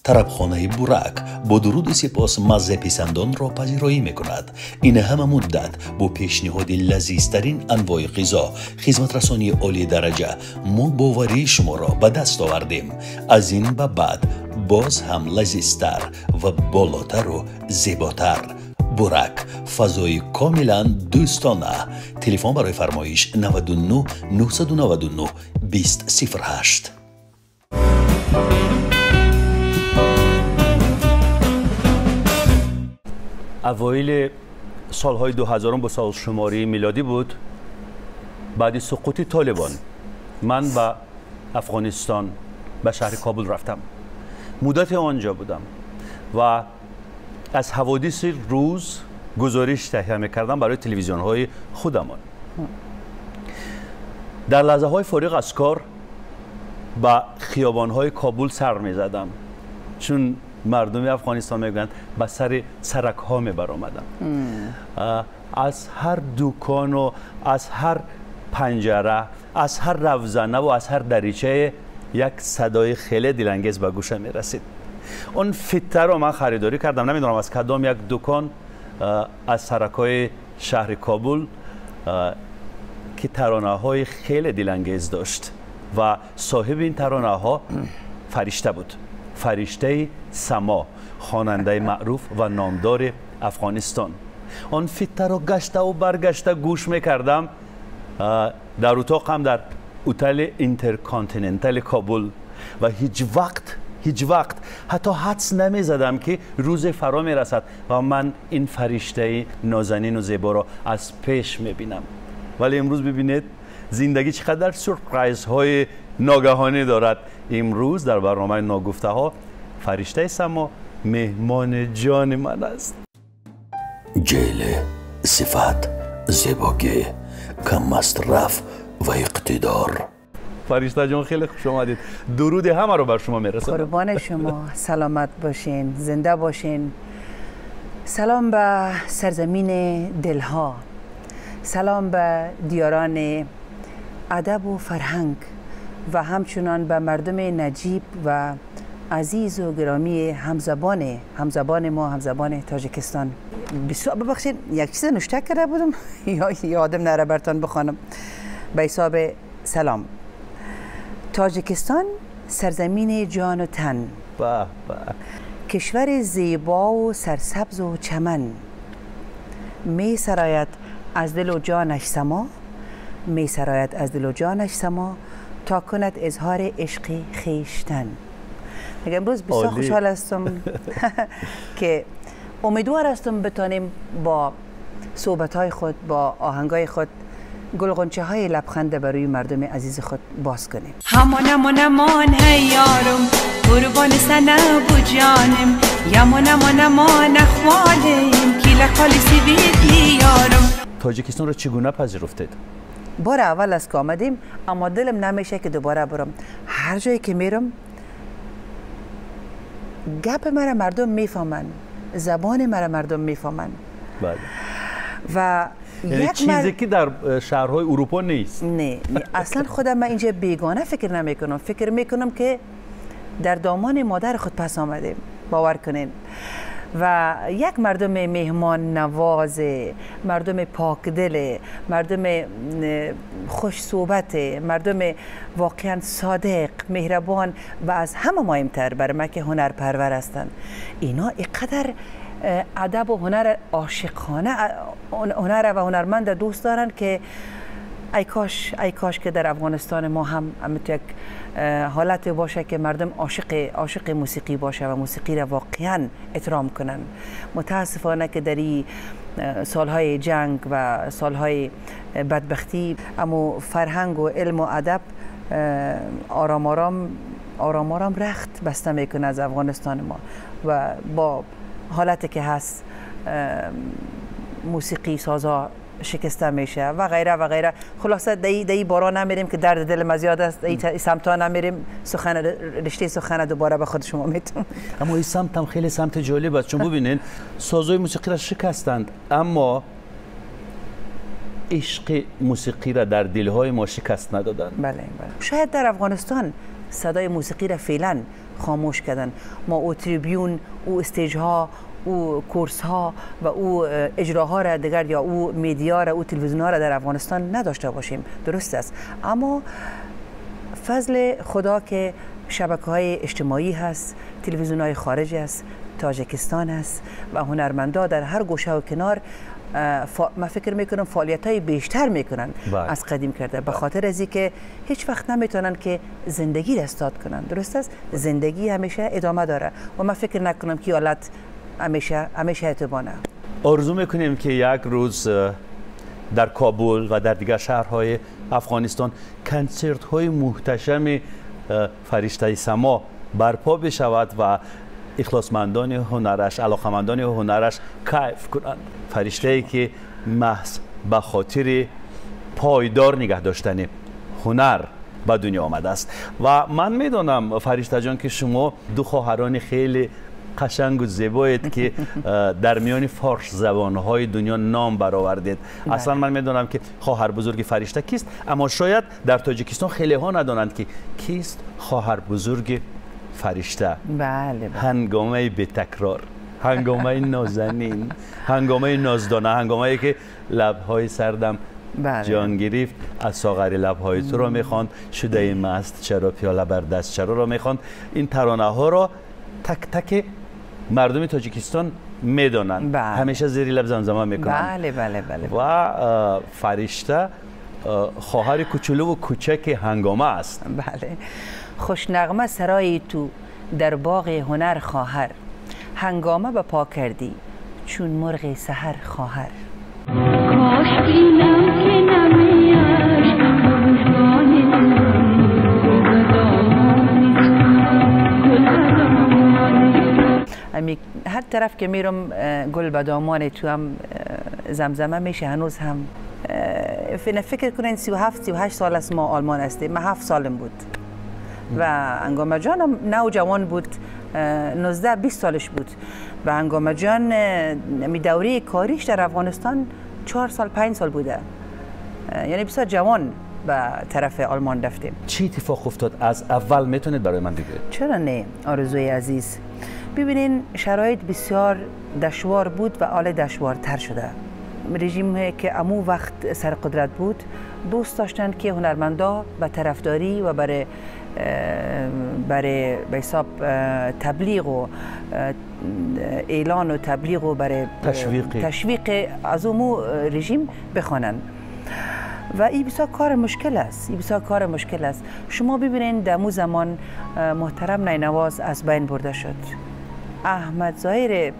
طربخانه بورک با درود سپاس مزه پیسندان را پذیرایی میکند. این همه مدت با پیشنهاد لذیذترین انواع غذا، خدمت رسانی عالی درجه، ما باوری شما را به دست آوردیم. از این به بعد باز هم لذیذتر و بالاتر و زیباتر. بورک، فضای کاملا دوستانه. تلفن برای فرمایش 99 999 2008. اوایل سالهای 2000 با سال شماری میلادی بود. بعد سقوط طالبان من به افغانستان به شهر کابل رفتم. مدت آنجا بودم و از حوادث روز گزارش تهیه می‌کردم برای تلویزیون های خودمان. در لحظه های فارغ از کار به خیابان های کابل سر می‌زدم، چون مردم افغانستان میگویند به سر سرک ها می برآمدم. از هر دکان و از هر پنجره، از هر روزنه و از هر دریچه یک صدای خیلی دلانگیز به گوشم می رسید. اون فیته رو من خریداری کردم، نمیدونم از کدام یک دکان از سرک های شهر کابل که ترانه های خیلی دلانگیز داشت و صاحب این ترانه ها فرشته بود. فرشته سما، خواننده معروف و نامدار افغانستان. آن فیته رو گشته و برگشته گوش میکردم در اتاقم در هتل اینترکانتیننتال کابل و هیچ وقت حتی حدس نمی زدم که روز فرا می رسد و من این فرشته نازنین و زیبا را از پیش می بینم. ولی امروز ببینید زندگی چقدر سورپرایز های ناگهانی دارد. امروز در برنامه ناگفته ها فرشته سما مهمان جان من است. جیل، صفت، زیباگی، کم مصرف و اقتدار. فرشته جان خیلی خوش آمدید. درود همه رو بر شما میرسونم. قربان شما، سلامت باشین، زنده باشین. سلام به سرزمین دلها، سلام به دیاران ادب و فرهنگ و همچنان به مردم نجیب و عزیز و گرامی همزبان ما، همزبان تاجیکستان. ببخشید یک چیز نوشته کرده بودم یا یادم نره براتون بخوانم. به حساب سلام. تاجیکستان سرزمین جان و تن، کشور زیبا و سرسبز و چمن، می سراید از دل و جانش سما، می سراید از دل و جانش سما تا کند اظهار عشق خویشتن. امروز بسیار خوشحال هستم که امیدوار هستم بتانیم با صحبت‌های خود، با آهنگای خود گلغنچه های لبخنده برای مردم عزیز خود باز کنیم. همان هی یارم قربان سنه بو جانم، یمان اخوالم کی لکالی سیبیدی یارم. تاجیکستان رو چگونه پذیرفتید؟ بار اول از که آمدیم، اما دلم نمیشه که دوباره برم. هر جایی که میرم گپ مرا مردم میفهمن، زبان مرا مردم میفهمن. بله. و یک چیزی که در شهرهای اروپا نیست. نه اصلا خودم من اینجا بیگانه فکر نمیکنم. فکر میکنم که در دامان مادر خود پس آمدیم، باور کنین. و یک مردم مهمان نواز، مردم پاکدل، مردم خوش صحبت، مردم واقعا صادق، مهربان و از همه مهمتر برای من که هنرپرور هستند. اینا اینقدر ادب و هنر عاشقانه، هنر و هنرمند دوست دارن که ای کاش که در افغانستان ما هم یک حالت باشه که مردم عاشق موسیقی باشه و موسیقی را واقعا احترام کنن. متاسفانه که در این سالهای جنگ و سالهای بدبختی اما فرهنگ و علم و ادب آرام آرام رخت بسته میکنه از افغانستان ما و با حالتی که هست موسیقی سازا شکسته میشه و غیره و غیره. خلاصه دی بارا نمیریم که درد دل ما زیاد است، دی سمتا نمیریم، رشته سخن دوباره به خود شما میتونم. اما این سمت هم خیلی سمت جالب است، چون ببینین سازهای موسیقی را شکستند اما عشق موسیقی را در دلهای ما شکست ندادند. بله. شاید در افغانستان صدای موسیقی را فعلا خاموش کردن. ما او تریبیون، او استیج ها، او کورس ها و او اجراها را دیگر یا او میدیا را، او تلویزیون ها را در افغانستان نداشته باشیم. درست است، اما فضل خدا که شبکه های اجتماعی هست، تلویزیون های خارجی هست، تاجیکستان هست و هنرمندا در هر گوشه و کنار ما فکر میکنم فعالیت های بیشتر میکنن از قدیم کرده، به خاطر از اینکه هیچ وقت نمیتونن که زندگی را استاد کنن. درست است، زندگی همیشه ادامه داره و ما فکر نکنم که حالت همیشه اتبانه. آرزو میکنیم که یک روز در کابل و در دیگر شهرهای افغانستان کنسرت های محتشم فرشته سما برپا بشود و اخلاصمندان هنرش، علاقمندان هنرش کیف کنند. فرشته ای که محض به خاطر پایدار نگه داشتن هنر به دنیا آمده است. و من میدونم فرشته جان که شما دو خواهران خیلی قشنگ و زیبایید که در میان فارس زبانهای دنیا نام برآوردید. اصلا من میدونم که خواهر بزرگ فرشته کیست، اما شاید در تاجیکستان خیلی ها ندانند که کیست خواهر بزرگ فرشته. بله. هنگامه بی تکرار، هنگامه نازنین، هنگامه نازدانه، هنگامه که لبهای سردم جان گرفت، از ساغر لبهای تو را میخواند، شده مست چرا پیاله بر دست چرا را میخواند. این ترانه ها را تک تک مردم تاجیکستان میدانند. همیشه زیر لب زمزمه میکنند. بله بله بله. و فرشته خواهر کوچولو و کوچک هنگامه است. بله. خوشنغمه سرای تو در باغ هنر خواهر، هنگامه به پا کردی چون مرغ سحر خواهر. کاش بینم که نمیاش هر طرف که میرم گل به دامان تو هم زمزمه میشه. هنوز هم فکر کنین 37-38 سال است ما آلمان هستیم. من 7 سالم بود و هنگامه جانم نوجوان بود، 19-20 سالش بود و هنگامه جان دوره کاریش در افغانستان 4 سال 5 سال بوده، یعنی بسیار جوان به طرف آلمان رفتیم. چی اتفاق افتاد از اول میتونید برای من بگید؟ چرا نه آرزوی عزیز. ببینین شرایط بسیار دشوار بود و حال دشوارتر شده. رژیم که امو وقت سر قدرت بود دوست داشتند که هنرمندا به طرفداری و برای حساب تبلیغ و اعلان و تبلیغ و برای تشویق از امو رژیم بخوانن و این بسیار کار مشکل است. شما ببینید در امو زمان محترم نینواز از بین برده شد. احمد ظاهر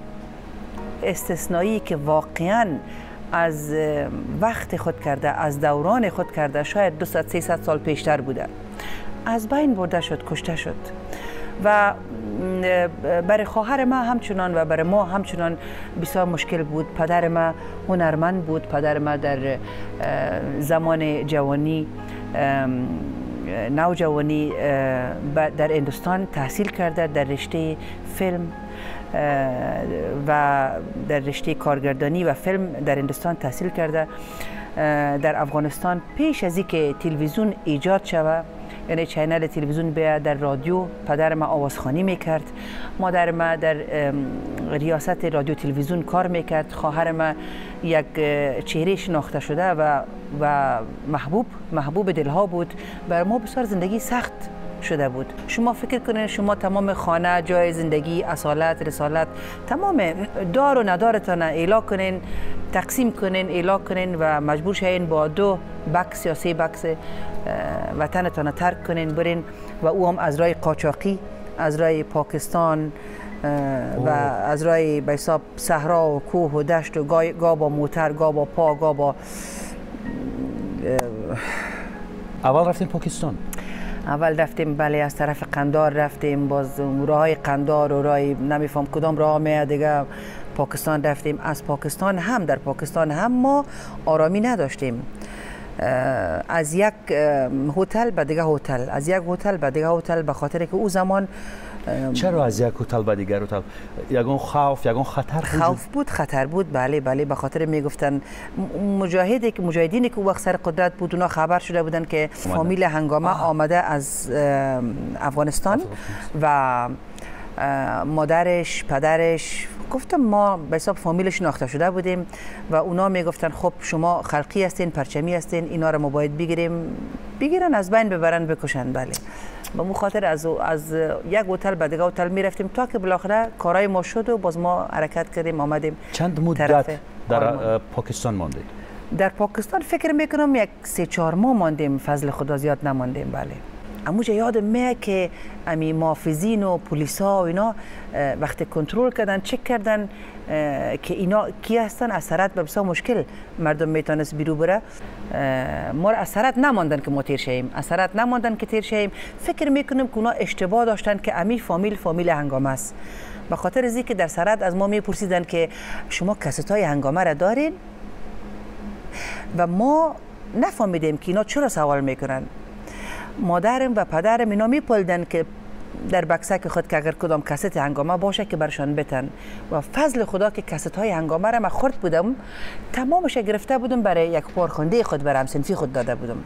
استثنایی که واقعاً از وقت خود کرده، از دوران خود کرده، شاید 200-300 سال پیشتر بوده، از بین برده شد، کشته شد و برای خواهر ما همچنان و برای ما همچنان بسیار مشکل بود. پدر ما هنرمند بود. پدر ما در زمان جوانی نوجوانی در هندوستان تحصیل کرده، در رشته فیلم و در رشته کارگردانی و فیلم در هندوستان تحصیل کرده. در افغانستان پیش از اینکه تلویزیون ایجاد شود، یعنی چینل تلویزیون بیاد، در رادیو پدر ما آوازخوانی میکرد، مادر ما در ریاست رادیو تلویزیون کار میکرد، خواهر ما یک چهره شناخته شده و محبوب دلها بود. بر ما بسیار زندگی سخت شده بود. شما فکر کنین شما تمام خانه، جای زندگی، اصالت، رسالت، تمام دار و ندارتان اعلا کنین، تقسیم کنین، اعلا کنین و مجبور شین با 2 بکس یا 3 بکس وطنتان ترک کنین برین و او هم از راه قاچاقی، از راه پاکستان و از راه به حساب صحرا و کوه و دشت و گاه با موتر، گاه با پا، گاه با اول رفتیم پاکستان. اول رفتیم بله از طرف قندار رفتیم، باز راه قندار و راه نمیفهم کدام راه میاد دیگه پاکستان رفتیم. از پاکستان هم در پاکستان هم ما آرامی نداشتیم. از یک هتل به دیگه هتل، از یک هتل به دیگه هتل، به خاطر که او زمان چرا از یک هتل به دیگر هتل؟ یگان خوف، یگان خطر خوف بود، خطر بود. بله بله، به خاطر میگفتن مجاهدینی که وقت سر قدرت بود، اونا خبر شده بودن که فامیل هنگامه آمده از افغانستان و مادرش، پدرش، گفتم ما به حساب فامیل شناخته شده بودیم و اونا میگفتن خب شما خلقی هستین، پرچمی هستین، اینا رو ما باید بگیرن از بین ببرن بکشن. بله، به مخاطر از یک هتل به دیگه هتل میرفتیم تا که بالاخره کارای ما شد و باز ما حرکت کردیم آمدیم. چند مدت در پاکستان ماندید؟ در پاکستان فکر میکنم یک 3-4 ماه ماندیم، فضل خدا زیاد نماندیم. بله، اموجه یادم میاد که امی محافظین و پلیسا و اینا وقتی کنترل کردن، چک کردن که اینا کی هستن، از سرحد به بسیار مشکل مردم میتونست بیرو بره. ما از سرحد نماندن که ما تیر شیم، از سرحد نماندن که تیر شیم. فکر میکنم که اونا اشتباه داشتن که امی فامیل هنگامه است. به خاطر ازی که در سرحد از ما میپرسیدن که شما کاستای هنگامه را دارین و ما نفهمیدیم که اینا چرا سوال میکنن. مادرم و پدرم اینا میپلدن که در بکسک خود که اگر کدام کست هنگامه باشه که برشان بتن و فضل خدا که کست های هنگامه را من خورد بودم، تمامش گرفته بودم برای یک پارخونده خود برام صنفی خود داده بودم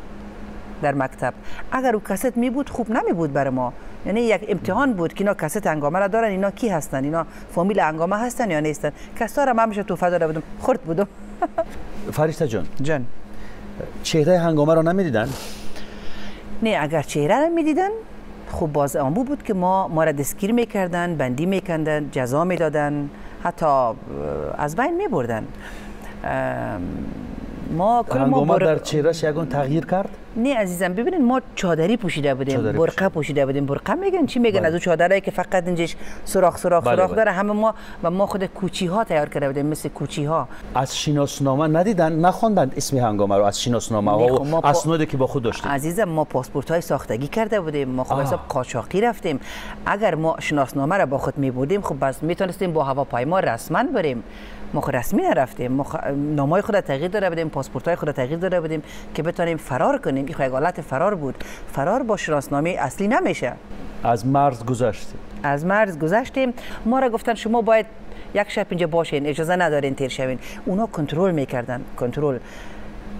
در مکتب. اگر او کست می بود خوب نمی بود برای ما، یعنی یک امتحان بود که اینا کست هنگامه را دارن، اینا کی هستن، اینا فامیل هنگامه هستن یا نیستن. کستا را من همیشه توفه داده بودم، خورد بودم. فرشته جان چهره هنگامه را نمیدیدن؟ نه، اگر چهره را میدیدن خب باز آنبو بود که ما را دستگیر میکردن، بندی میکردن، جزا میدادن، حتی از بین میبردن. هنگامه در چهرهش یگان تغییر کرد؟ نه عزیزم، ببینید ما چادری پوشیده بودیم، برقه پوشیده بودیم. برقه میگن چی میگن؟ از اون چادرایی که فقط اینجاش سوراخ داره. همه ما خود کوچی ها تیار کرده بودیم، مثل کوچی ها. از شناسنامه ندیدن، نخوندن اسم هنگامه رو از شناسنامه ها و اسنادی که با خود داشتیم؟ عزیزم، ما پاسپورت های ساختگی کرده بودیم، ما خب حساب قاچاقی رفتیم. اگر ما شناسنامه رو با خود میبردیم خب بس میتونستیم با هواپیما رسما بریم. ما خود رسمی نرفتیم، نامای خود تغییر داده بودیم، پاسپورت‌های خود تغییر داده بودیم که بتونیم فرار کنیم. این حالت فرار بود. فرار با شناسنامه اصلی نمیشه. از مرز گذشتیم. ما را گفتن شما باید یک شب اینجا باشین، اجازه ندارین تیر شوین. اونا کنترل میکردن،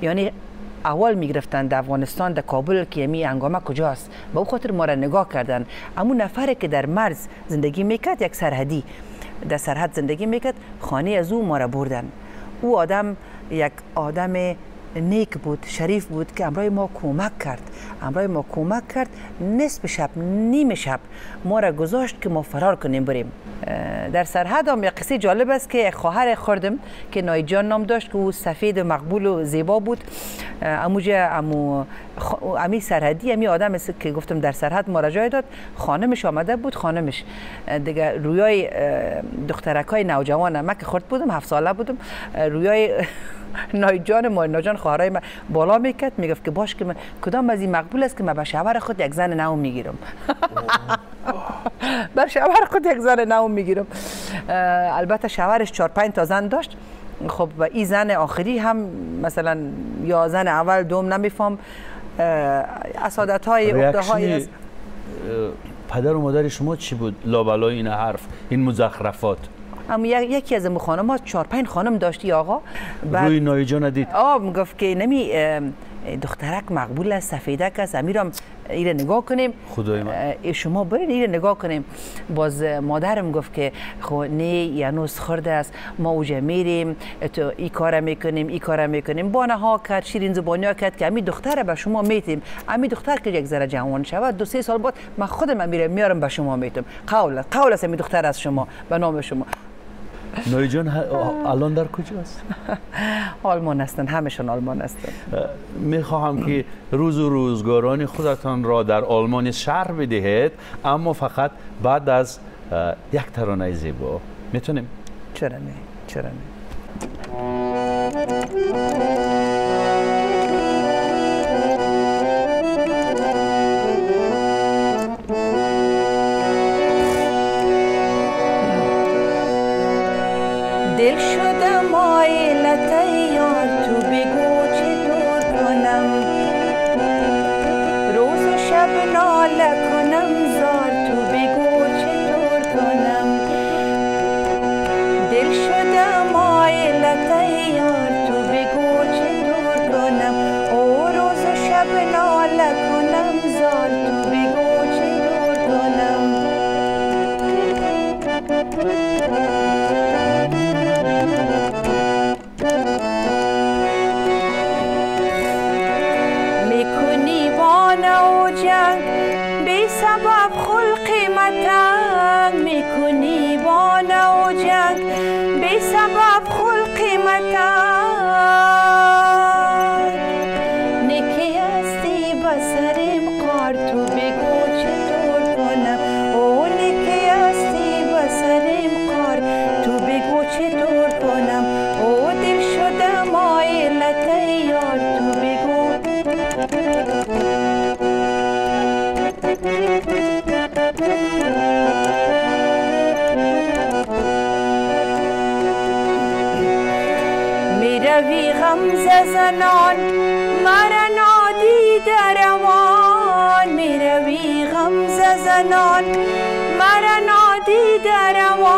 یعنی اول میگرفتن در افغانستان، در کابل که می هنگامه کجاست، به اون خاطر ما را نگاه کردن. اما نفری که در مرز زندگی میکرد، یک سرحدی در سرحد زندگی میکرد، خانه از او ما را بردن. او آدم یک آدم نیک بود، شریف بود که امرای ما کمک کرد. نصف شب، نیم شب ما را گذاشت که ما فرار کنیم بریم. در سرحد هم یک قصه جالب است که خواهر خوردم که نایجان نام داشت که او سفید و مقبول و زیبا بود. امی سرحدی، امی آدم که گفتم در سرحد ما را جای داد، خانمش آمده بود. خانمش دیگه رویای دخترکای نوجوان، من که خورد بودم 7 ساله بودم، رویای نایجان خواهرای من بالا میکرد، میگفت که باش که من کدام از این مقبول است که من به شوهر خود یک زن نو میگیرم. بر شوهر خود یک زن نو میگیرم. البته شوهرش 4-5 تا زن داشت. خب و این زن آخری هم مثلا یا زن اول دوم نمیفهم، اسادت های عقده های. پدر و مادر شما چی بود لابلای این حرف، این مزخرفات؟ اما یکی از خانم‌ها 4-5 خانم داشتی آقا. روی نایجان دید؟ میگفت که نمی دخترک مقبول است، سفیدک است، امیرم ایره نگاه کنیم. خدای من، شما برید ایره نگاه کنیم. باز مادرم گفت که خب نه یانوس خورده است، ما اوجا میریم تو این کار میکنیم. بانه ها کرد، شیرین زبانی کرد که امی دختر به شما میتیم. امی دختر که یک ذره جوان شود 2-3 سال بعد من خودم میارم به شما میتم. قول است امی دختر از شما به نام شما. نایجان الان در کجاست؟ آلمان هستن، همشون آلمان هستن. میخواهم که روز و روزگاران خودتان را در آلمان شرح بدهید، اما فقط بعد از یک ترانه زیبا. میتونیم؟ چرا نه. دل شدم آیلت یار، تو بگو چطور کنم، روز و شب ناله کنم زار، تو بگو میکنی بانه و جنگ بی سبب خلق متنگ میکنی بانه و جنگ بی سبب خلق متنگ نکی هستی بسرم قار تو بگو چطور کنم او نکی هستی بسرم قار تو بگو چطور کنم او دل شدم آیلت یار تو بگو میروی غمزه زنان مرا نادیده روان میروی غمزه زنان مرا نادیده روان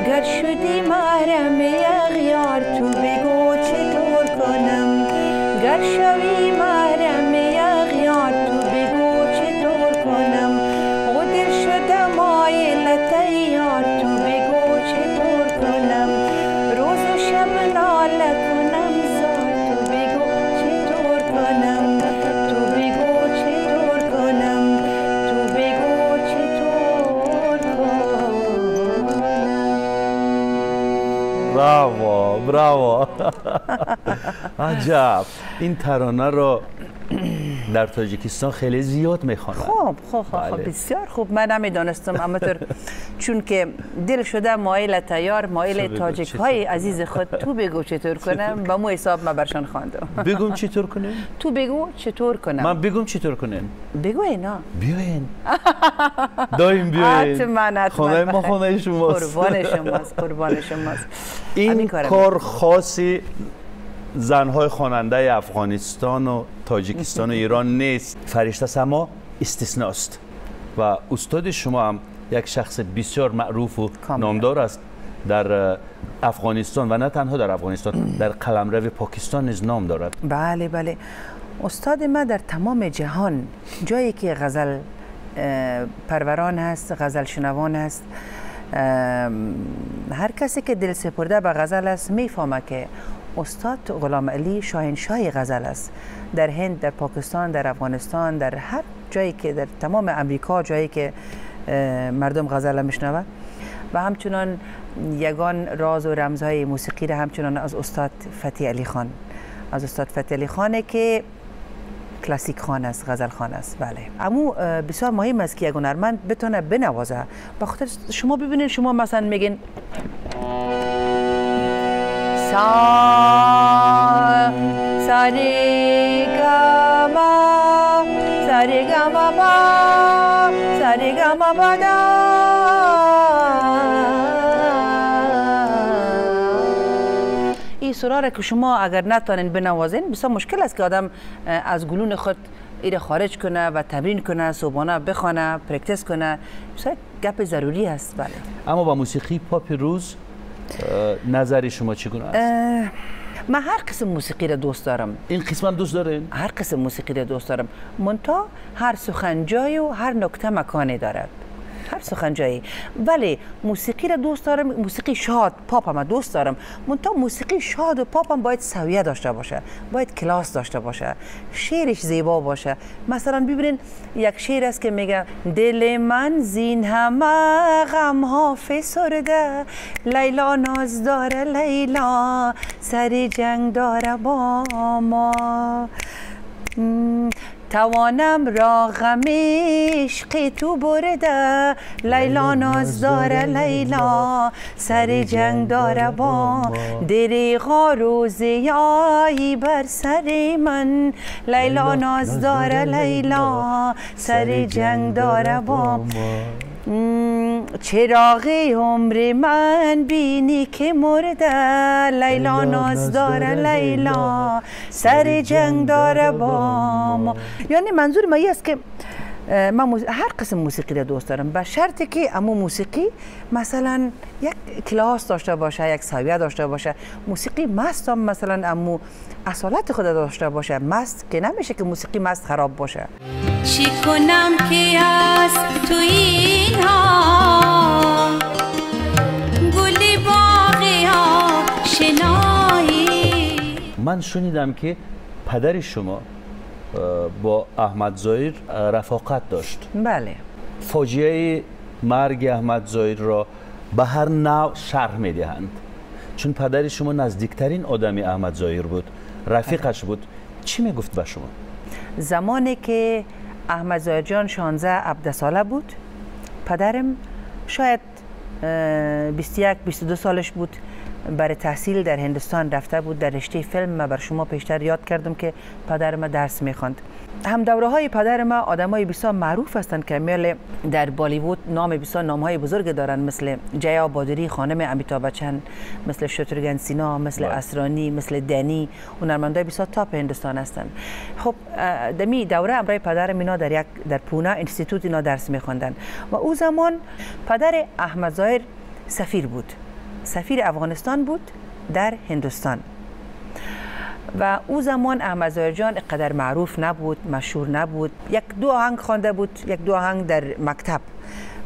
گر شدی محرم اغیار تو بگو چطور کنم گر شوی محرم اغیار تو بگو چطور کنم او دل شدم آیلت یار تو بگو چطور کنم روز و شب ناله کنم زار تو بگو چطور کنم تو بگو چطور کنم تو بگو چطور کنم. براو براو. عجب. این ترانه رو در تاجیکستان خیلی زیاد میخوانند. خب بسیار خوب. من نمیدانستم، اما چون که دل شده مایل تیار مایل تاجیک های عزیز خود تو بگو چطور کنم به مو حساب من برشان خواندم. بگم چطور کنیم؟ تو بگو چطور کنم. من بگم چطور کنیم؟ بگو اینا. بیاین. دایم بیاین. حتما. خونه ما خونه شماست. قربان شماست. این کار خاصی زنهای خواننده افغانستان و تاجیکستان و ایران نیست. فرشته سما استثناست و استاد شما هم یک شخص بسیار معروف و نامدار است در افغانستان و نه تنها در افغانستان، در قلمرو پاکستان نیز نام دارد. بله. استاد ما در تمام جهان جایی که غزل پروران هست، غزل شنوان هست، هر کسی که دل سپرده به غزل است میفهمه که استاد غلام علی شاهنشاه غزل است. در هند، در پاکستان، در افغانستان، در هر جایی که در تمام امریکا جایی که مردم غزل میشنوند و همچنان یگان راز و رمزهای موسیقی را همچنان از استاد فتحی علی خان، از استاد فتحی علی خانه که کلاسیک خان است، غزل خان است. بله. اما بسیار مهم است که یک هنرمند بتونه بنوازه. به خاطر شما ببینید، شما مثلا میگین سا ری گا ما سا ری گا ما با سا ری گا ما با دا. این سرا را که شما اگر نتونین بنوازین بسیار مشکل است که آدم از گلون خود ایره خارج کنه و تمرین کنه، صبحانه بخونه، پرکتیس کنه. بسیار گپ ضروری است. بله. اما با موسیقی پاپ روز نظری شما چگونه است؟ من هر قسم موسیقی را دوست دارم. این قسم هم دوست دارین؟ هر قسم موسیقی را دوست دارم. منتها هر سخنجای و هر نکته مکانی دارد. هر سخنجایی. ولی موسیقی را دوست دارم، موسیقی شاد، پاپ هم دوست دارم. منتها موسیقی شاد و پاپ هم باید سویه داشته باشه، باید کلاس داشته باشه، شعرش زیبا باشه. مثلا ببینین یک شعر است که میگه دل من زین همه غم ها فسرده، لیلا ناز داره لیلا سر جنگ داره با ما، توانم را غم عشق تو برده، لیلا ناز داره لیلا سر جنگ داره با، دریغا روزیایی بر سر من، لیلا ناز داره لیلا سر جنگ داره با، چراغ عمر من بینی که مرده، لیلا ناز داره لیلا سر جنگ داره با ما. یعنی منظور ما این است که من هر قسم موسیقی را دوست دارم، به شرطی که امو موسیقی مثلا یک کلاس داشته باشه، یک سویه داشته باشه. موسیقی مست هم مثلا امو اصالت خود داشته باشه. مست که نمیشه که موسیقی مست خراب باشه. چی کنم که از توی من شنیدم که پدر شما با احمد ظاهر رفاقت داشت. بله. فاجعه مرگ احمد ظاهر را به هر نوع شرح میدهند، چون پدر شما نزدیکترین آدمی احمد ظاهر بود، رفیقش بود. چی میگفت به شما؟ زمانی که احمد ظاهر جان 16-17 ساله بود، پدرم شاید 21-22 سالش بود، برای تحصیل در هندوستان رفته بود در رشته فیلم. من بر شما پیشتر یاد کردم که پدرم درس میخواند. هم دوره های پدرم آدمای بسیار معروف هستند که میل در بالیوود نام بسیار نام های بزرگ دارند، مثل جیا بادری، خانم امیتابh بچن، مثل شتروگن سینا، مثل اسرانی، مثل دنی، هنرمندای بسیار تاپ هندوستان هستند. خب دمی دوره امرای پدرم اینا در پونه انستیتوت اینا درس میخواندن و او زمان پدر احمد ظاهر سفیر بود، سفیر افغانستان بود در هندوستان. و او زمان احمد ظاهر جان قدر معروف نبود، مشهور نبود. یک دو آهنگ خوانده بود، یک دو آهنگ در مکتب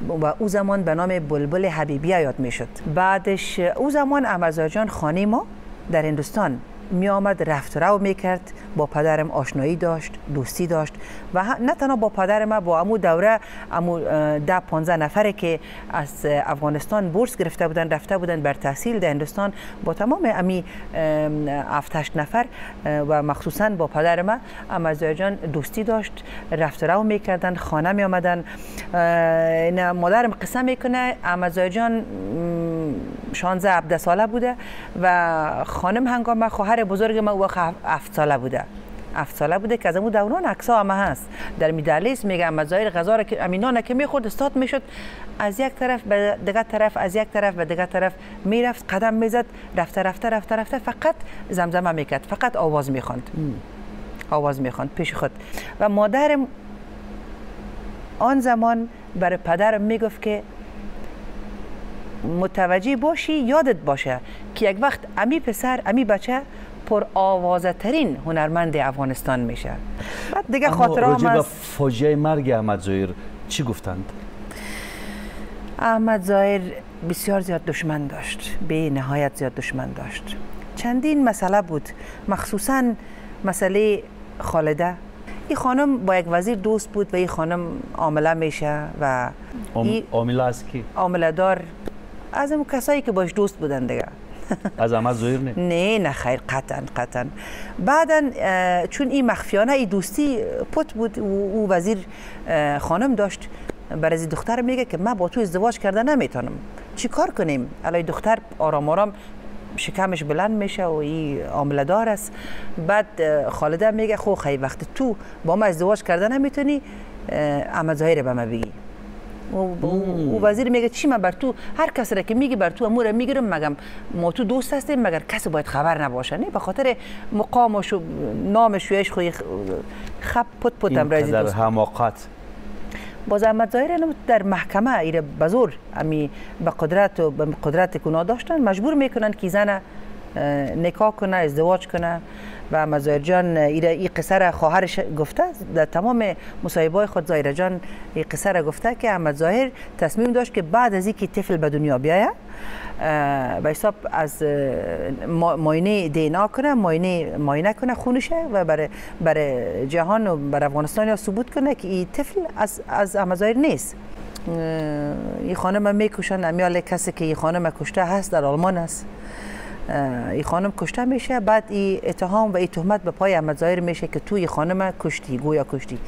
و او زمان به نام بلبل حبیبیه یاد میشد. بعدش او زمان احمد ظاهر جان خانه ما در هندوستان می آمد، رفت رو میکرد، با پدرم آشنایی داشت، دوستی داشت و نه تنها با پدرم، با امو دوره امو 10-15 نفره که از افغانستان بورس گرفته بودن رفته بودن بر تحصیل در هندوستان، با تمام امی 7-8 نفر و مخصوصا با پدرم احمد ظاهر جان دوستی داشت، رفت رو میکردن، خانه می آمدن. مادرم قصه میکنه احمد ظاهر جان 16-17 ساله بوده و خانم هنگام خواهر بزرگ ما وقت 7 ساله بوده. 7 ساله بوده که از اون دوران عکس‌ها همه هست. در میدالیس میگه احمد ظاهر غذا را که امینانه که میخورد استاد میشد، از یک طرف به دیگر طرف، از یک طرف به دیگر طرف میرفت، قدم میزد، رفته فقط زمزمه میکرد، فقط آواز میخواند. آواز میخواند پیش خود. و مادرم آن زمان برای پدرم میگفت که متوجه باشی، یادت باشه که یک وقت امی پسر، امی بچه پر آوازه ترین هنرمند افغانستان میشه. بعد دیگه خاطره هم راجع به فاجعه مرگ احمد ظاهر چی گفتند؟ احمد ظاهر بسیار زیاد دشمن داشت، به نهایت زیاد دشمن داشت. چندین مسئله بود، مخصوصا مسئله خالده. این خانم با یک وزیر دوست بود و این خانم عامله میشه و عامله از کی؟ عامله دار از اون کسایی که باش دوست بودن دیگه. از احمد ظاهر نه خیر، قطعا. بعدن چون این مخفیانه این دوستی پت بود، او وزیر خانم داشت، برای دختر میگه که من با تو ازدواج کرده نمیتونم، چی کار کنیم؟ الان دختر آرام شکمش بلند میشه و این عامله دار است. بعد خالده میگه خو خیلی وقت تو با ما ازدواج کرده نمیتونی، احمد ظاهر به ما بگی. او وزیر میگه چی من بر تو هر کس را که میگی بر تو امور میگیرم، مگم ما تو دوست هستیم، مگر کسی باید خبر نباشه؟ نه، به خاطر مقامش و نامش و عشق خب پت امروزی در دوست. حماقت باز احمد ظاهر در محکمه ایره بزرگ امی به قدرت کنا داشتن، مجبور میکنن که زن نکاح کنه، ازدواج کنه. و احمد ظاهر جان این قصه را خواهرش گفته در تمام مصاحبه‌های خود. ظاهر جان این قصه را گفته که احمد ظاهر تصمیم داشت که بعد از اینکه طفل به دنیا بیایه به حساب از معاینه دی‌ان کنه، معاینه کنه خونشه و برای جهان و برای افغانستان ثبوت کنه که این طفل از احمد ظاهر نیست. این خانم میکشن، امیال کسی که این خانم کشته هست در آلمان است. این خانم کشته میشه، بعد این اتهام و این تهمت به پای احمد ظاهر میشه که تو این خانم کشتی، گویا کشتی.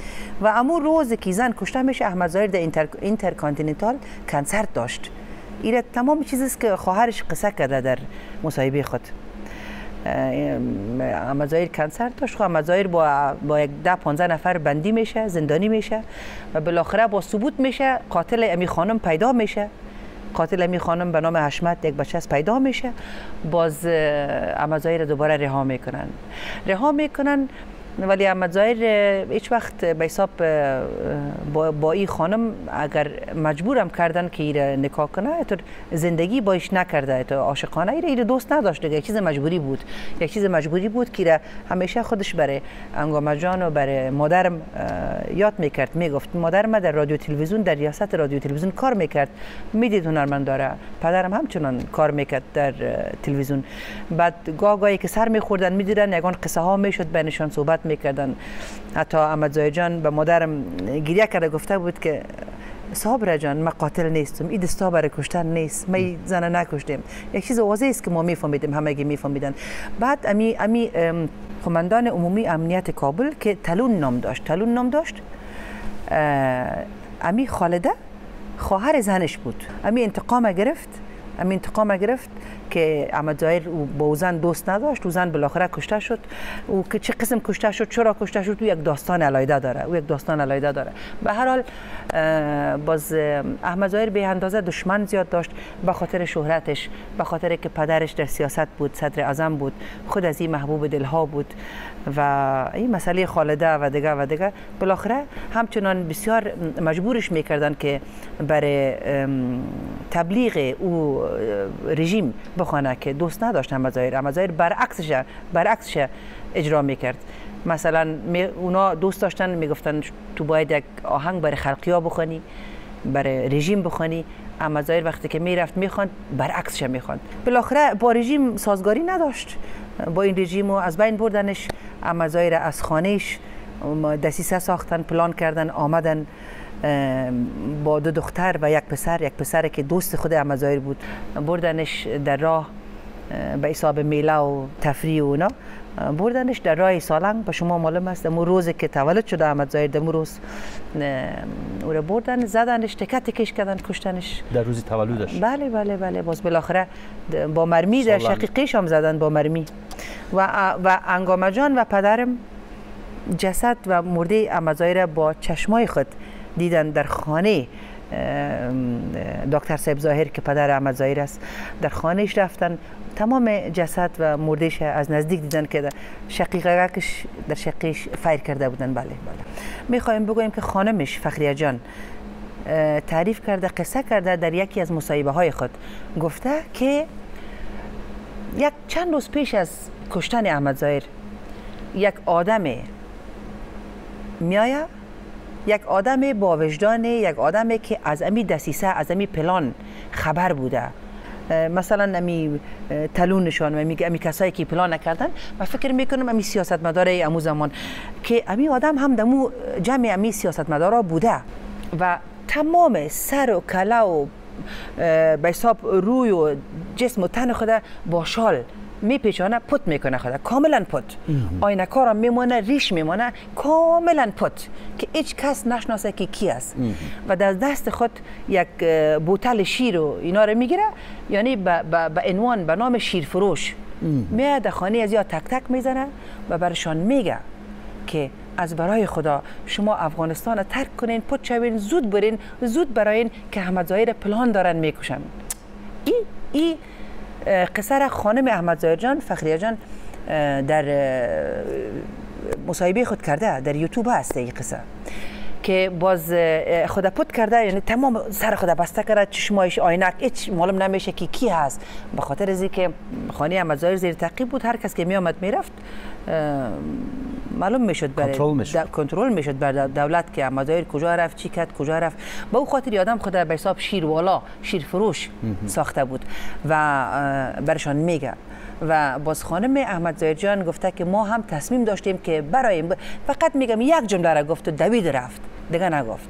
و امو روز که زن کشته میشه، احمد ظاهر در اینترکانتیننتال کنسرت داشت. این تمام چیزی است که خواهرش قصه کرده در مصاحبه خود. احمد ظاهر کنسرت داشت، احمد ظاهر با یک 10-15 نفر بندی میشه، زندانی میشه و بالاخره با ثبوت میشه قاتل امی خانم پیدا میشه. قاتل امی خانم به نام حشمت، یک بچه پیدا میشه. باز احمد ظاهر دوباره رها میکنن. ولی احمد ظاهر هیچ وقت به حساب با این خانم اگر مجبورم کردن که ایره نکاح کنه تو زندگی باش نکرده، تو عاشقانه ایره دوست نداشت دیگه. یک چیز مجبوری بود، یک چیز مجبوری بود که همیشه خودش برای انگامه جان و برای مادرم یاد میکرد. میگفت مادرم در رادیو تلویزیون، در ریاست رادیو تلویزیون کار میکرد، میدید هنرمند داره. پدرم همچنان کار میکرد در تلویزیون. بعد گاهی که سر میخوردن میدیدن یگان قصه ها میشد بینشان صحبت میکردن. حتی احمد ظاهر جان به مادرم گریه کرده گفته بود که صابره جان من قاتل نیستم، این دستا برای کشتن نیست، ما زن نکشتیم. یک چیز واضحه است که ما میفهمیدیم، همگی میفهمیدن. بعد امی قماندان عمومی امنیت کابل که تلون نام داشت، امی خالده خواهر زنش بود. امی انتقام گرفت که احمد ظاهر با او زن دوست نداشت. او زن بالاخره کشته شد. او که چه قسم کشته شد، چرا کشته شد، او یک داستان علیحده داره. به هر حال باز احمد ظاهر به اندازه دشمن زیاد داشت، به خاطر شهرتش، به خاطر که پدرش در سیاست بود، صدر اعظم بود، خود از این محبوب دلها بود و این مسئله خالده و دیگه بالاخره همچنان بسیار مجبورش میکردن که برای تبلیغ او رژیم بخونه که دوست نداشت. احمد ظاهر برعکسش اجرا میکرد. مثلا اونا دوست داشتن، میگفتن تو باید یک آهنگ برای خلقیا بخونی، برای رژیم بخونی. احمد ظاهر وقتی که میرفت میخواند برعکسش میخواند. بالاخره با رژیم سازگاری نداشت، با این رژیم و از بین بردنش. احمد ظاهر از خانهش دسیسه ساختن، پلان کردن، آمدن با 2 دختر و یک پسر که دوست خود احمد ظاهر بود، بردنش در راه به حساب میله و تفریح و اونا، بردنش در راه سالنگ. به شما معلوم است امو روزی که تولد شده احمد ظاهر، دمو روز او را بردن، زدنش، تکش کردن، کشتنش در روز تولدش. بله. باز بالاخره با مرمی در شقیقیش هم زدن با مرمی. و انگامه جان و پدرم جسد و مرده احمد ظاهر با چشمای خود دیدن در خانه دکتر صاحب ظاهر که پدر احمد ظاهر است. در خانهش رفتن، تمام جسد و مردهش از نزدیک دیدن که شقیقه‌اش در شقیش فیر کرده بودن. بله. میخوایم بگوییم که خانمش فخریه جان تعریف کرده، قصه کرده در یکی از مصاحبه های خود، گفته که چند روز پیش از کشتن احمد ظاهر یک آدم میایه، یک آدم با وجدان، یک آدمی که از امی دسیسه، از امی پلان خبر بوده، مثلا امی تلونشان و امی کسایی که پلان نکردن، و فکر میکنم امی سیاستمداره امو زمان که امی آدم هم دمو جمع امی سیاستمدارا بوده و تمام سر و کله و به حساب روی و جسم و تن خود با شال میپیچانه، پت میکنه خود کاملا پت، آینه کارم میمونه، ریش میمونه، کاملا پت که هیچ کس نشناسه که کی است. و در دست خود یک بوتل شیر و اینا رو میگیره، یعنی به عنوان به نام شیرفروش میاد در خانه از یا تک میزنه و برشان میگه که از برای خدا شما افغانستان رو ترک کنین، پت شوین، زود برین، زود براین که احمد ظاهر پلان دارن میکشن. این قصه را خانم احمد ظاهر جان، فخریه جان، در مصاحبه خود کرده، در یوتیوب هست این قصه که باز خود پت کرده، یعنی تمام سر خود بسته کرده، چشمایش آینک، هیچ معلوم نمیشه که کی هست، به خاطر از اینکه خانه احمد ظاهر زیر تعقیب بود، هر کس که می آمد میرفت معلوم میشد، کنترل میشد بر دولت که احمد ظاهر کجا رفت، چی کرد، کجا رفت. با او خاطر آدم خود به حساب شیروالا، شیرفروش ساخته بود و برشان میگه. و باز خانم احمد ظاهر جان گفته که ما هم تصمیم داشتیم که برایم، فقط میگم یک جمله را گفت و دوید رفت، دیگه نگفت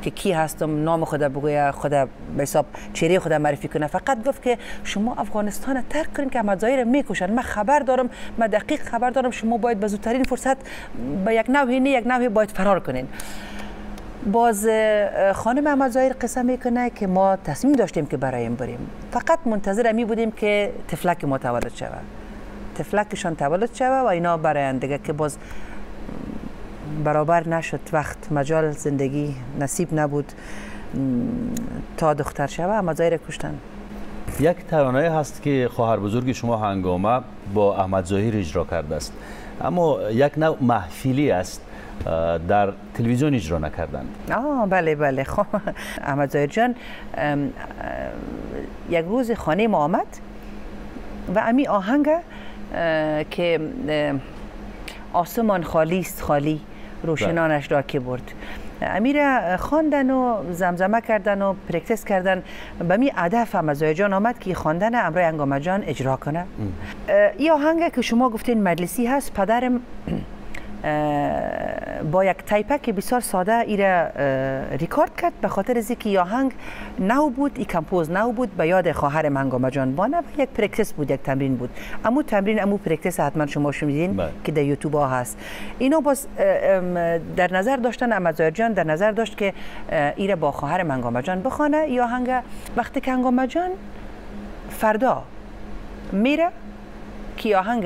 که کی هستم، نام خدا بگویه، خدا به حساب چهره خدا معرفی کنه، فقط گفت که شما افغانستان رو ترک کنین که احمد ظاهر میکشن. من خبر دارم، من دقیق خبر دارم، شما باید به زودترین فرصت به یک نوعی باید فرار کنین. باز خانم احمد ظاهر قصه میکنه که ما تصمیم داشتیم که برایم بریم، فقط منتظر امی بودیم که تفلک ما تولد شود، تفلکشان تولد شود و اینا براین دیگه، که باز برابر نشد، وقت، مجال، زندگی نصیب نبود تا دختر شود، احمد ظاهر کشتن. یک ترانه هست که خواهر بزرگ شما هنگامه با احمد ظاهر اجرا کرده است، اما یک نوع محفلی است در تلویزیون اجرا نکردند. بله بله. خب احمد ظاهر جان یک روز خانه ما آمد و امی آهنگ که آسمان خالی است خالی روشنانش را که برد، امیر خواندن و زمزمه کردن و پرکتیس کردن. به می هدف احمد ظاهر جان آمد که خواندن امرای هنگامه جان اجرا کنه. این آهنگ که شما گفتین مجلسی هست، پدرم با یک تایپک بسیار ساده ایره ریکارد کرد، به خاطر از اینکه آهنگ نو بود، این کمپوز نو بود، به یاد خواهرم هنگامه جان بانه و یک پرکتیس بود، یک تمرین بود. امو تمرین امو پرکتیس حتما شما شنیدین که در یوتیوب ها هست. اینو باز در نظر داشتن، احمد ظاهر جان در نظر داشت که ایره با خواهرم هنگامه جان بخوانه یا آهنگ. وقتی که هنگامه جان فردا میره که آهنگ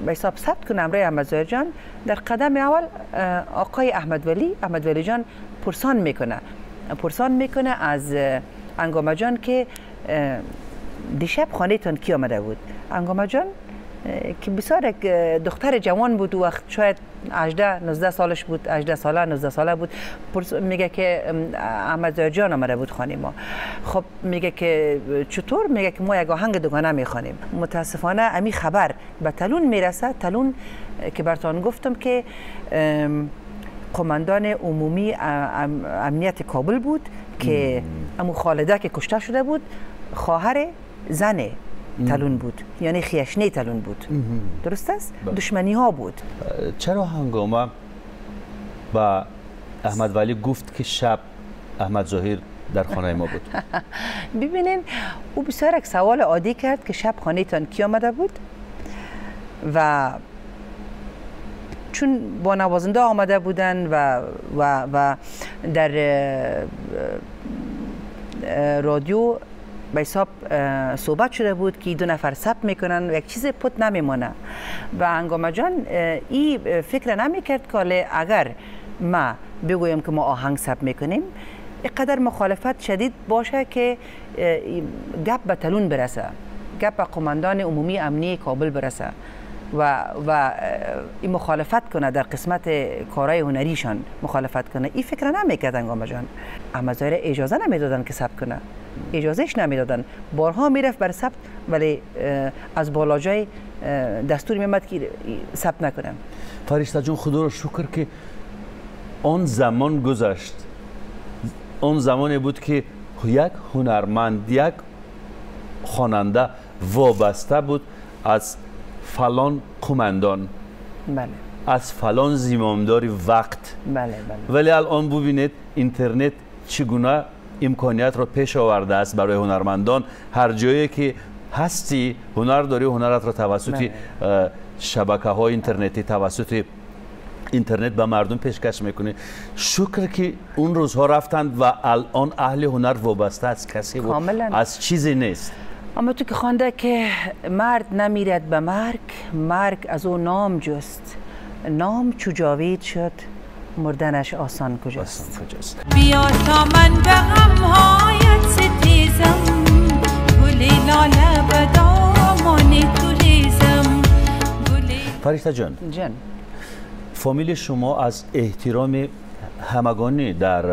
به حساب ثبت کنه امرای احمد ظاهر جان، در قدم اول آقای احمد ولی جان پرسان میکنه از هنگامه جان که دیشب خانه تان کی آمده بود. هنگامه جان که بسیار یک دختر جوان بود، وقت شاید 18-19 سالش بود، 18 ساله 19 ساله بود. میگه که احمد ظاهر جان آمده بود خانه ما. خب میگه که چطور؟ میگه که ما یک آهنگ دوگانه میخوانیم. متاسفانه امی خبر به تلون میرسه، تلون که براتون گفتم که قماندان عمومی امنیت کابل بود که امو خالده که کشته شده بود خواهر زن تلون بود، یعنی خیشنه تلون بود. درست است؟ دشمنی ها بود. چرا هنگامه با احمد ولی گفت که شب احمد ظاهر در خانه ما بود؟ ببینین او بسیار یک سوال عادی کرد که شب خانه تان کی آمده بود و چون با نوازنده آمده بودن و در رادیو به حساب صحبت شده بود که 2 نفر ثبت میکنن و یک چیز پت نمیمونه و هنگامه جان این فکر نمیکرد که اگر ما بگویم که ما آهنگ ثبت میکنیم اینقدر مخالفت شدید باشه که گپ به تلون برسه، گپ به قماندان عمومی امنی کابل برسه و این مخالفت کنه، در قسمت کارهای هنریشان مخالفت کنه. این فکر نمیکرد هنگامه جان. احمد ظاهر اجازه نمیدادن که ثبت کنه، اجازهش نمیدادن. بارها میرفت بر ثبت ولی از بالاجای دستور میامد که ثبت نکنه. فرشته جون خدا رو شکر که آن زمان گذشت. آن زمانی بود که یک هنرمند، یک خواننده وابسته بود از فلان قماندان، بله، از فلان زمامدار وقت. بله. ولی الان ببینید اینترنت چگونه امکانیت را پیش آورده است برای هنرمندان. هر جایی که هستی هنر داری، هنرت را توسط شبکه های اینترنتی، توسط اینترنت به مردم پیشکش میکنی. شکر که اون روزها رفتند و الان اهل هنر وابسته از کسی و از چیزی نیست. اما تو که خوانده که مرد نمیرد به مرگ، مرگ از او نام جست، نام چو جاوید شد، مردنش آسان کجاست. بیا تا من به غمهایت ستیزم، گلی لاله به دامان تو ریزم. فرشته جان، فامیل شما از احترام همگانی در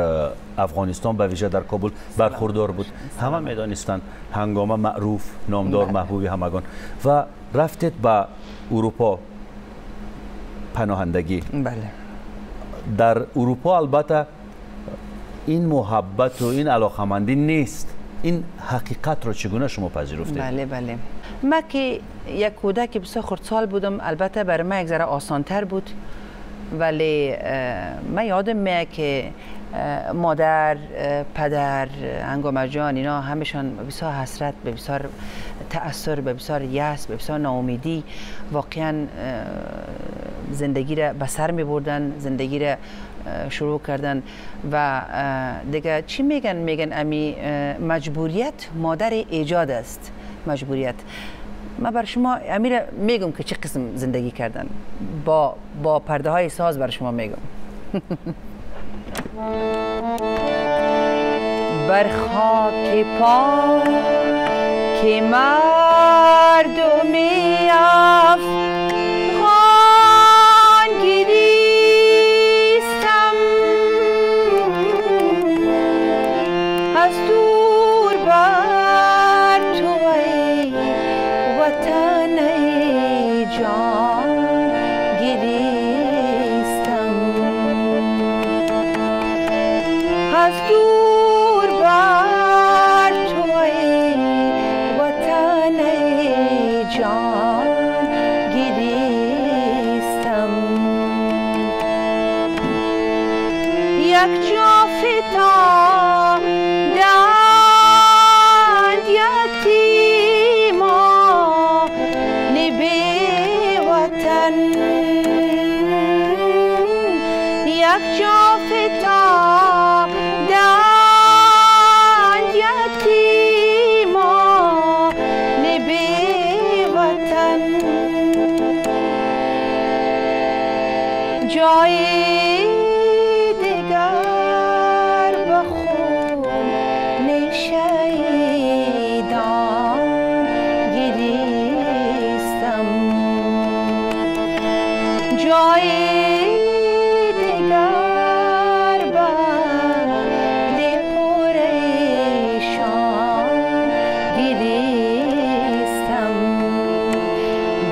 افغانستان به ویژه در کابل برخوردار بود. همه میدانستند هنگامه معروف، نامدار، محبوب همگان. و رفتید به اروپا پناهندگی. بله. در اروپا البته این محبت و این علاقمندی نیست. این حقیقت رو چگونه شما پذیرفتید؟ بله. من که یک کودک بسیار خردسال بودم، البته برای من یک ذره آسانتر بود، ولی من یادم میاد که مادر، پدر، هنگامه جان، اینا همشان بسیار حسرت، به بسیار تأثیر، به بسیار یأس، به بسیار ناامیدی واقعا زندگی را به سر می بردن، زندگی را شروع کردن و دیگه چی میگن امی مجبوریت مادر ایجاد است. مجبوریت. من بر شما امیر میگم که چه قسم زندگی کردن، با پرده های ساز بر شما میگم. بر خاک پا که مردمی افغان از دور بر تو ای وطن ای جان گریستم از دور بر تو ای وطن ای جان گریستم یک جا فتادند یتیمان بی وطن یک جا فتادند یتیمان بی وطن جای دیگر به خون شهیدان گریستم جای دیگر به دل پریشان گریستم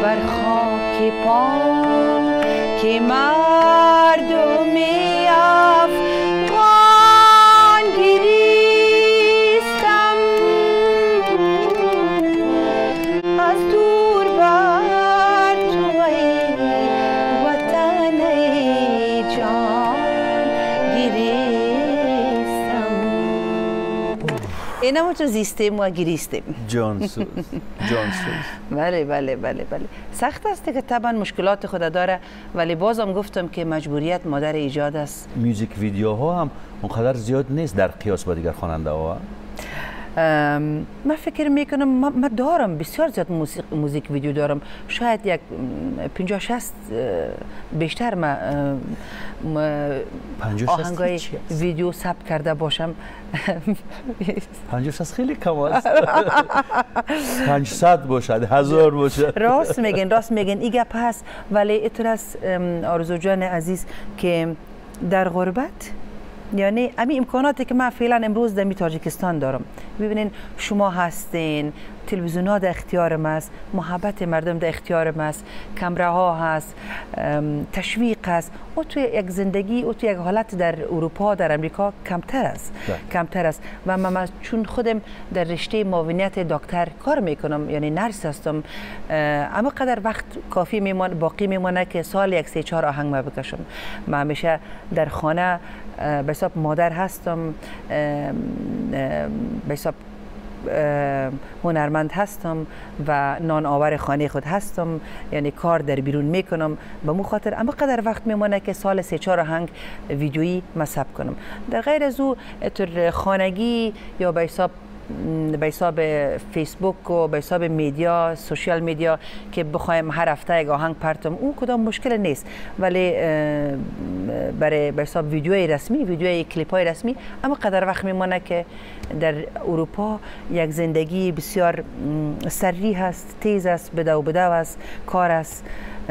بر خاک پاک مردمی افغان گریستم از دور بر تو ای وطن ای جان گریستم اینا ما تو زیستیم و گریستیم. جانسوز بله بله بله بله سخت است که طبعا مشکلات خود داره، ولی بازم گفتم که مجبوریت مادر ایجاد است. میوزیک ویدیوها هم اونقدر زیاد نیست در قیاس با دیگر خواننده ها. من فکر میکنم من دارم بسیار زیاد موزیک ویدیو دارم، شاید یک 50-60 بیشتر من آهنگای ویدیو ثبت کرده باشم. 50 خیلی کم است. 500 باشد 1000 باشد. راست میگن این گپ هست، ولی اینطور است آرزو جان عزیز که در غربت یعنی همین امکاناتی که من فعلا امروز در تاجیکستان دارم، ببینین شما هستین، تلویزیون ها در اختیار ما است، محبت مردم در اختیار ما است، کامره ها هست، تشویق هست. او توی یک زندگی او توی یک حالت در اروپا در امریکا کمتر است و من چون خودم در رشته معاونیت دکتر کار میکنم، یعنی نرس هستم، اما قدر وقت کافی باقی میمونه که سال یک 3-4 آهنگ ما بکشم. من همیشه در خانه به حساب مادر هستم، به حساب هنرمند هستم و نان آور خانه خود هستم، یعنی کار در بیرون میکنم به مو خاطر اما قدر وقت میمونه که سال 3-4 آهنگ ویدیویی مصب کنم. در غیر از او تر خانگی یا به حساب فیسبوک و به حساب میدیا سوشیال میدیا که بخوایم هر هفته یک آهنگ پرتم، او کدام مشکل نیست، ولی برای به حساب ویدیوی رسمی، ویدیوی کلیپ های رسمی اما قدر وقت میمونه که در اروپا یک زندگی بسیار سری هست، تیز است، بدو است، کار است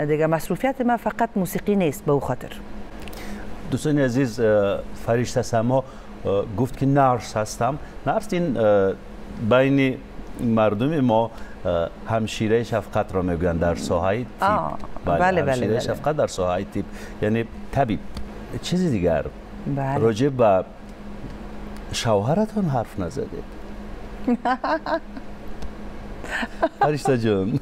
دیگه. مصروفیت ما فقط موسیقی نیست. به او خاطر دوستان عزیز، فرشته سما گفت که نرس هستم. نرس این بین مردم ما همشیره شفقت را میگویند در ساحه تیپ. بله همشیره شفقت در ساحه تیپ یعنی طبیب. چیزی دیگر بله. راجع به شوهرتان حرف نزدید؟ فرشته جان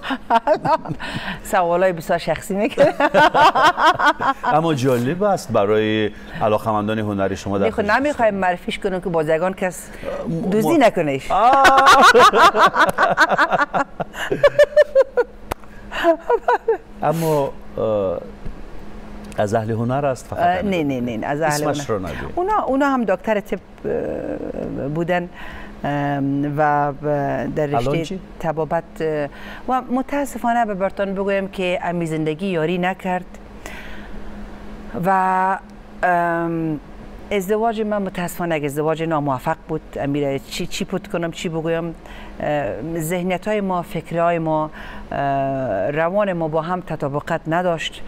سوالای بسیار شخصی میکنه اما جالب است برای علاقمندان هنری شما. در خود نمیخوایم معرفیش کنیم که بازرگان کس دزدی نکنیش. اما از اهل هنر است فقط؟ نه از اهل هنر. اونا هم دکتر طب بودن و در رشته طبابت و متاسفانه به برتان بگویم که امی زندگی یاری نکرد و ازدواج من متاسفانه یک ازدواج ناموفق بود. امیر چی پوت کنم، چی بگویم، ذهنیت های ما، فکرهای ما، روان ما با هم تطابقت نداشت.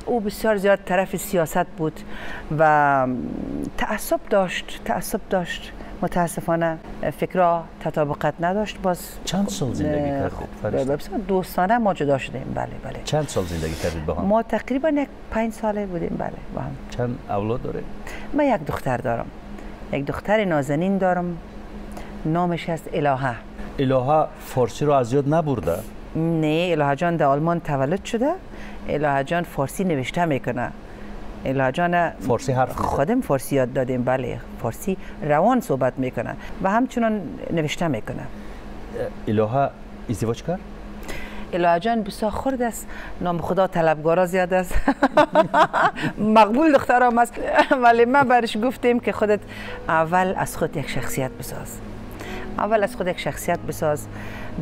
او بسیار زیاد طرف سیاست بود و تعصب داشت. متاسفانه فکرها تطابقت نداشت. باز چند سال زندگی کردید؟ بسیار دوستانه ما جدا شدیم. بله. چند سال زندگی کردید با هم؟ ما تقریبا 5 ساله بودیم. بله با هم. چند اولاد دارید؟ من یک دختر دارم. یک دختر نازنین دارم. نامش است الهه. الهه فارسی رو از یاد نبرده؟ نه، الهه جان در آلمان تولد شده. الهه جان فارسی نوشته میکنه. الهه جان فارسی حرف میزنه؟ خودم فارسی یاد دادیم. بله، فارسی روان صحبت میکنه و همچنان نوشته میکنه. الهه ازدواج کرد؟ الهه جان بسیار خرد است. نام خدا طلبگارا زیاد است. مقبول دخترام است. ولی من برش گفتیم که خودت اول از خود یک شخصیت بساز.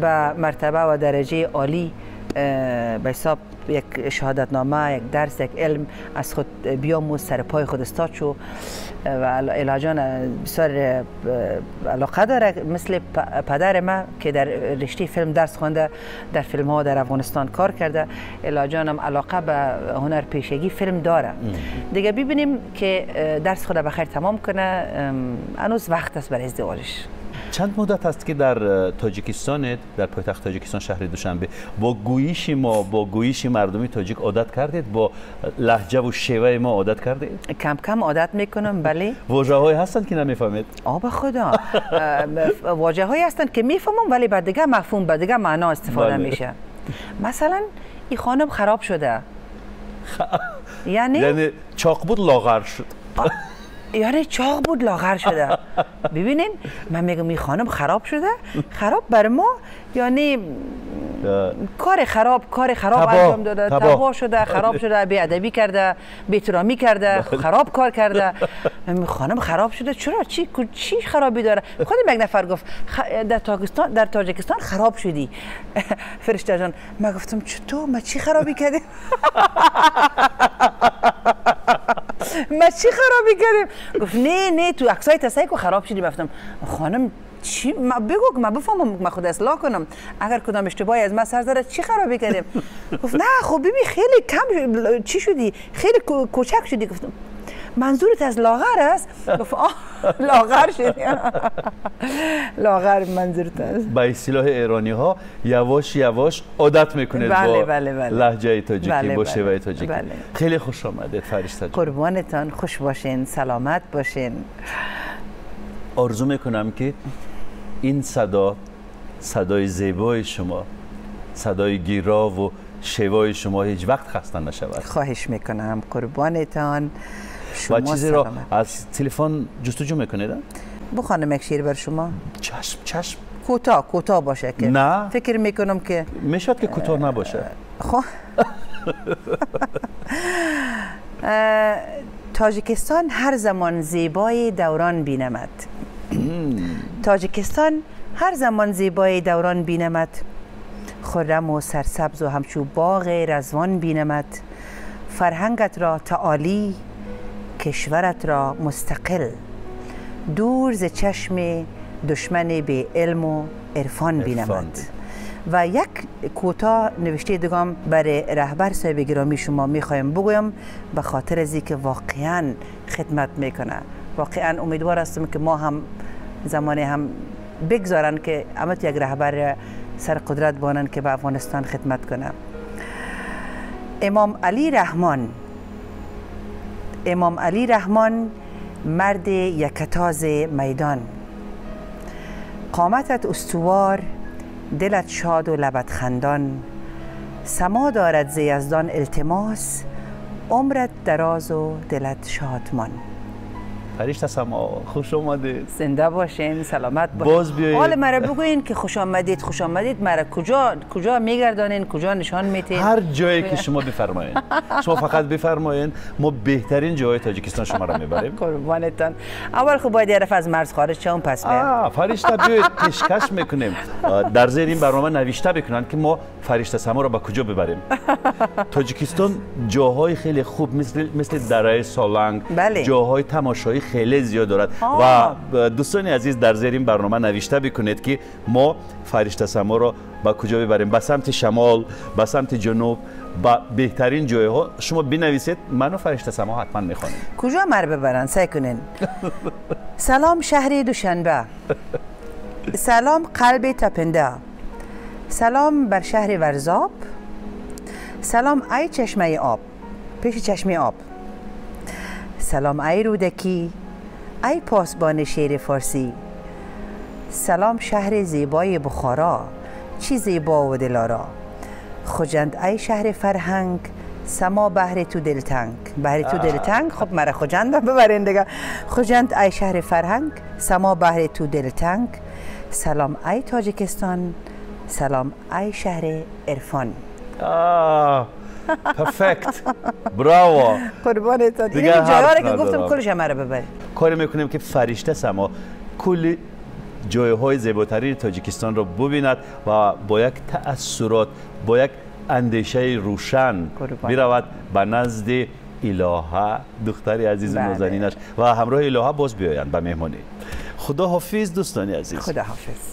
به مرتبه و درجه عالی به حساب یک شهادتنامه، یک درس، یک علم از خود بیاموز، سر پای خود استاد شو. و الهه جان بسیار علاقه داره، مثل پدر ما که در رشته فیلم درس خوانده، در فیلم ها در افغانستان کار کرده. الهه جان هم علاقه به هنر پیشگی فیلم داره. دیگه ببینیم که درس خود بخیر تمام کنه. هنوز وقت است برای ازدواجش. چند مدت است که در تاجیکستان، در پایتخت تاجیکستان شهر دوشنبه، با گویش مردمی تاجیک عادت کردید؟ با لهجه و شیوه ما عادت کردید؟ کم کم عادت میکنم. بله. واژه‌هایی هستند که نمیفهمید؟ به خدا واژه‌هایی هستند که میفهمم ولی بعد دیگه مفهوم، بعد دیگه معنا استفاده میشه. مثلا این خانم خراب شده. یعنی چاق بود لاغر شد. یعنی چاق بود لاغر شده. ببینین من میگم این خانم خراب شده. خراب بر ما یعنی کار خراب انجام داده، تباه شده، خراب شده، بی ادبی کرده، بی احترامی کرده، خراب کار کرده. خانم خراب شده. چرا؟ چی خرابی داره؟ خودم یک نفر گفت در تاجیکستان خراب شدی. فرشته جان من گفتم چطور؟ من چی خرابی کردم؟ ما چی خرابی کردیم؟ گفت نه تو عکسای تصویر کو خراب شدی. گفتم خانم چی؟ ما بگو که من بفهمم، من خود اصلاح کنم. اگر کدام اشتباهی از من سر زده چی خرابی کردیم؟ گفت نه خب ببین خیلی کم چی شدی؟ خیلی کوچک شدی. گفتم منظورت از لاغر است؟ گفت لاغر شدی. لاغر منظورت است. به اصطلاح ایرانی ها یواش یواش عادت میکنید با لهجه تاجیکی، با شیوه تاجیکی. خیلی خوش آمدید فرشته جان. قربانتان، خوش باشین، سلامت باشین. آرزو میکنم که این صدای زیبای شما، صدای گیرا و شیوای شما هیچ وقت خسته نشود. خواهش میکنم. قربانتان. و چیزی را از تلفن جستجو میکنید؟ بخوانم یک شعر بر شما. چشم. کوتاه باشه که نه فکر میکنم که میشد که کوتاه نباشه. خب تاجیکستان هر زمان زیبای دوران بینمد. تاجیکستان هر زمان زیبای دوران بینمد. خرم و سرسبز و همچو باغ رضوان بینمد. فرهنگت را تعالی، کشورت را مستقل. دور ز چشم دشمن به علم و عرفان بینمد. و یک کوتاه نوشته دیگم برای رهبر صاحب گرامی شما میخوایم بگویم، به خاطر از اینکه واقعا خدمت میکنه. واقعا امیدوار هستم که ما هم زمانی هم بگذارن که امت یک رهبر سر قدرت بانن که به افغانستان خدمت کنه. امام علی رحمان مرد یکتاز میدان. قامتت استوار، دلت شاد و لبت خندان. سما دارد ز یزدان التماس، عمرت دراز و دلت شادمان. فرشته سما، خوش آمدید. زنده باشین، سلامت باشین. باز بیایید. حال مرا بگوین که خوش آمدید مرا کجا میگردانین، کجا نشان میتین؟ هر جایی که شما بفرمایید. شما فقط بفرمایید، ما بهترین جای تاجیکستان شما را میبریم. قربانتان. اول خب باید یه از مرز خارج شوم، پس فرشته بیایید پیشکش میکنیم در زیر این برنامه نوشته بکنن که ما فرشته سما رو به کجا ببریم؟ تاجیکستان جاهای خیلی خوب مثل دره سالنگ، بله. جاهای تماشایی خیلی زیاد دارد و دوستان عزیز در زیر این برنامه نوشته بکنید که ما فرشته سما رو به کجا ببریم، به سمت شمال، به سمت جنوب، با بهترین جایها شما بنویسید، منو فرشته سما حتما میخوانیم. کجا مر ببرن سعی کنین. سلام شهر دوشنبه، سلام قلب تپنده، سلام بر شهر ورزاب، سلام ای چشمه آب، پیش چشمه آب، سلام ای رودکی، ای پاسبان شیر فارسی، سلام شهر زیبای بخارا، چی زیبا و دلارا، خوجند ای شهر فرهنگ، سما بهر تو دلتنگ. بهر تو دلتنگ خب مرا خوجند ببرین دیگه. خوجند ای شهر فرهنگ، سما بهر تو دلتنگ، سلام ای تاجیکستان، سلام ای شهر عرفان. پرفکت، براو. قربانت. این جاها که گفتم کلش مرا ببرین. کاری میکنیم که فرشته سما کلی جایهای زیباترین تاجیکستان رو ببیند و با یک تأثیرات، با یک اندیشه روشن برود به نزد الهه، دختر عزیز نازنینش و همراه الهه باز بیایند به مهمانی. خدا حافظ دوستان عزیز. خدا حافظ.